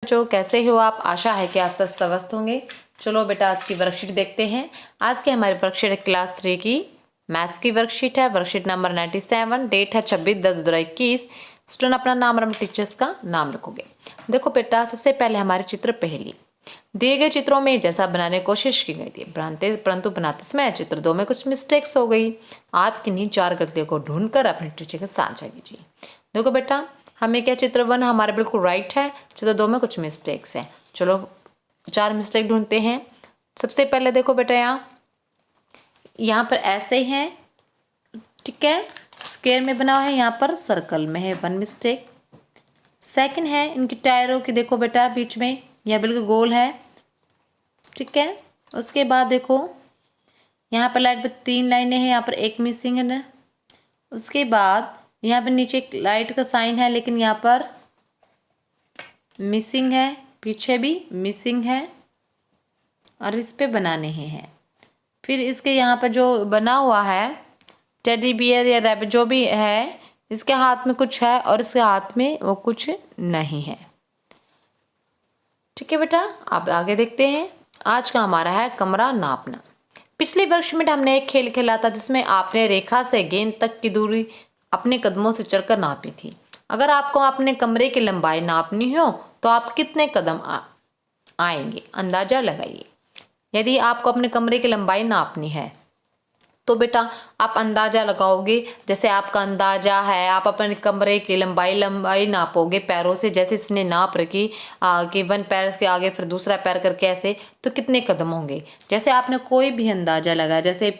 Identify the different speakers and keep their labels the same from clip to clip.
Speaker 1: बच्चों, कैसे हो आप? आशा है कि आप सब स्वस्थ होंगे। चलो बेटा, आज की वर्कशीट देखते हैं। आज की हमारी वर्कशीट है क्लास 3 की मैथ्स की वर्कशीट है। वर्कशीट नंबर 97, डेट है 26/10/2021। स्टूडेंट अपना नाम और अपने टीचर्स का नाम लिखोगे। देखो बेटा, सबसे पहले हमारे चित्र पहली दिए गए चित्रों में जैसा बनाने की कोशिश की गई थी, परंतु बनाते समय चित्र 2 में कुछ मिस्टेक्स हो गई। आप किन्हीं 4 गलतियों को ढूंढकर अपने टीचर के साथ साझा कीजिए। देखो बेटा, हमें क्या चित्र 1 हमारे बिल्कुल राइट है, चित्र 2 में कुछ मिस्टेक्स हैं। चलो 4 मिस्टेक ढूंढते हैं। सबसे पहले देखो बेटा, यहाँ पर ऐसे हैं, ठीक है, स्क्वायर में बना हुआ है, यहाँ पर सर्कल में है, 1 मिस्टेक। सेकंड है इनकी टायरों की, देखो बेटा बीच में यह बिल्कुल गोल है, ठीक है। उसके बाद देखो यहाँ पर लाइट पर 3 लाइनें हैं, यहाँ पर एक मिसिंग है ना। उसके बाद यहाँ पर नीचे एक लाइट का साइन है, लेकिन यहाँ पर मिसिंग है, पीछे भी मिसिंग है और इस पे बना नहीं है। फिर इसके यहाँ पर जो बना हुआ है टेडी बियर या रैबिट जो भी है, इसके हाथ में कुछ है और इसके हाथ में वो कुछ नहीं है, ठीक है बेटा। अब आगे देखते हैं। आज का हमारा है कमरा नापना। पिछले वर्ष में हमने एक खेल खेला था जिसमें आपने रेखा से गेंद तक की दूरी अपने कदमों से चलकर नापी थी। अगर आपको अपने कमरे की लंबाई नापनी हो तो आप कितने कदम आएंगे, अंदाजा लगाइए। यदि आपको अपने कमरे की लंबाई नापनी है तो बेटा आप अंदाजा लगाओगे। जैसे आपका अंदाजा है, आप अपने कमरे की लंबाई नापोगे पैरों से, जैसे इसने नाप रखी कि 1 पैर के आगे फिर दूसरा पैर करके ऐसे, तो कितने कदम होंगे। जैसे आपने कोई भी अंदाजा लगाया, जैसे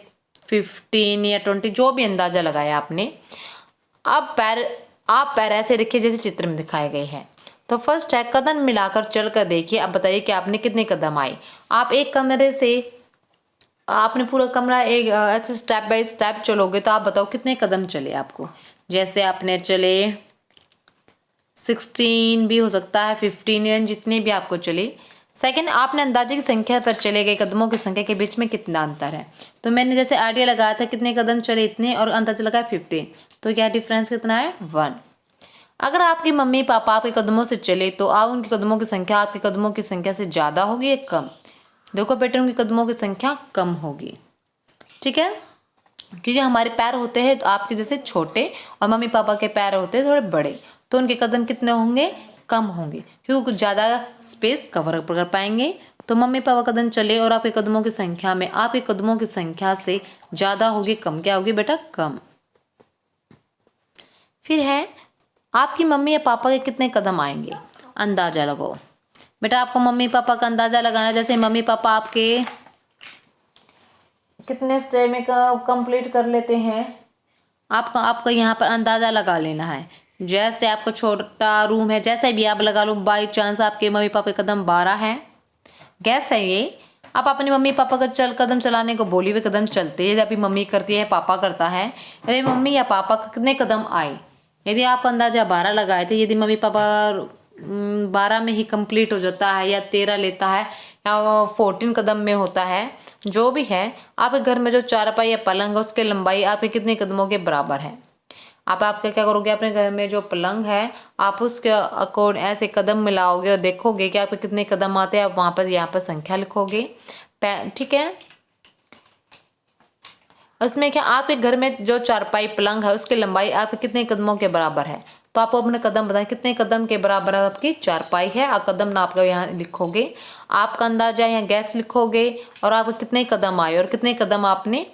Speaker 1: 15 या 20 जो भी अंदाजा लगाया आपने, अब आप पैर ऐसे रखिए जैसे चित्र में दिखाए गए हैं। तो फर्स्ट है कदम मिलाकर चलकर देखिए। अब बताइए कि आपने कितने कदम आए। आप एक कमरे से आपने पूरा कमरा एक ऐसे स्टेप बाय स्टेप चलोगे तो आप बताओ कितने कदम चले आपको। जैसे आपने चले 16 भी हो सकता है, 15, जितने भी आपको चले। सेकंड, आपने अंदाजे की संख्या पर चले गए कदमों की संख्या के बीच में कितना अंतर है। तो मैंने जैसे आइडिया लगाया था कितने कदम चले इतने, और अंदाजा लगाया 15, तो क्या डिफरेंस कितना है, 1। अगर आपकी मम्मी पापा आपके कदमों से चले तो उनके कदमों की संख्या आपके कदमों की संख्या से ज़्यादा होगी या कम। देखो बेटा, उनके कदमों की संख्या कम होगी, ठीक है, क्योंकि हमारे पैर होते हैं तो आपके जैसे छोटे और मम्मी पापा के पैर होते हैं थोड़े बड़े, तो उनके कदम कितने होंगे, कम होंगे, क्योंकि कुछ ज़्यादा स्पेस कवर कर पाएंगे। तो मम्मी पापा कदम चले और आपके कदमों की संख्या में आपके कदमों की संख्या से ज़्यादा होगी, कम। क्या होगी बेटा, कम। फिर है आपकी मम्मी या पापा के कितने कदम आएंगे, अंदाजा लगाओ। बेटा आपको मम्मी पापा का अंदाजा लगाना, जैसे मम्मी पापा आपके कितने स्टेज में कंप्लीट कर लेते हैं, आपको यहाँ पर अंदाज़ा लगा लेना है। जैसे आपका छोटा रूम है, जैसे भी आप लगा लो, बाई चांस आपके मम्मी पापा के कदम 12 हैं, गैस है ये। आप अपनी मम्मी पापा का कदम चलाने को बोली हुए कदम चलते हैं, जब मम्मी करती है पापा करता है, यदि मम्मी या पापा का कितने कदम आए। यदि आप अंदाजा 12 लगाए थे, यदि मम्मी पापा 12 में ही कंप्लीट हो जाता है या 13 लेता है या 14 कदम में होता है, जो भी है, आपके घर में जो चारपाई या पलंग है उसकी लंबाई आपके कितने कदमों के बराबर है। आपका क्या करोगे, अपने घर में जो पलंग है आप उसके अकॉर्डिंग ऐसे कदम मिलाओगे और देखोगे कि आपके कितने कदम आते हैं। आप वहाँ पर यहाँ पर संख्या लिखोगे, ठीक है। उसमें क्या आपके घर में जो चारपाई पलंग है उसकी लंबाई आपके कितने कदमों के बराबर है, तो आप अपने कदम बताएं कितने कदम के बराबर आपकी चारपाई है। आप कदम नाप कर यहाँ लिखोगे, आपका अंदाजा यहाँ गैस लिखोगे और आपको कितने कदम आए और कितने कदम आपने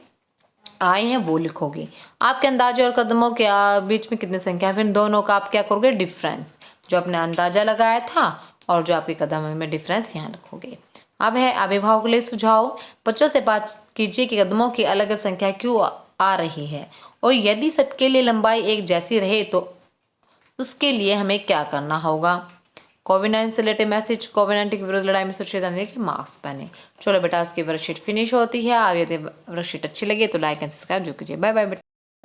Speaker 1: आए हैं वो लिखोगे। आपके अंदाजे और कदमों के बीच में कितनी संख्या है, फिर दोनों का आप क्या करोगे, डिफरेंस, जो आपने अंदाजा लगाया था और जो आपके कदम में डिफरेंस यहाँ लिखोगे। अब है अभिभावक के लिए सुझाव। बच्चों से बात कीजिए कि कदमों की अलग संख्या क्यों आ रही है, और यदि सबके लिए लंबाई एक जैसी रहे तो उसके लिए हमें क्या करना होगा। कोविड-19 से रिलेटेड मैसेज। कोविड-19 के विरुद्ध लड़ाई में सुरक्षित रहने के मास्क पहने। चलो बेटा, आज की वर्कशीट फिनिश होती है। अब यदि वर्कशीट अच्छी लगी तो लाइक एंड सब्सक्राइब जरूर कीजिए। बाय बाय बेटा।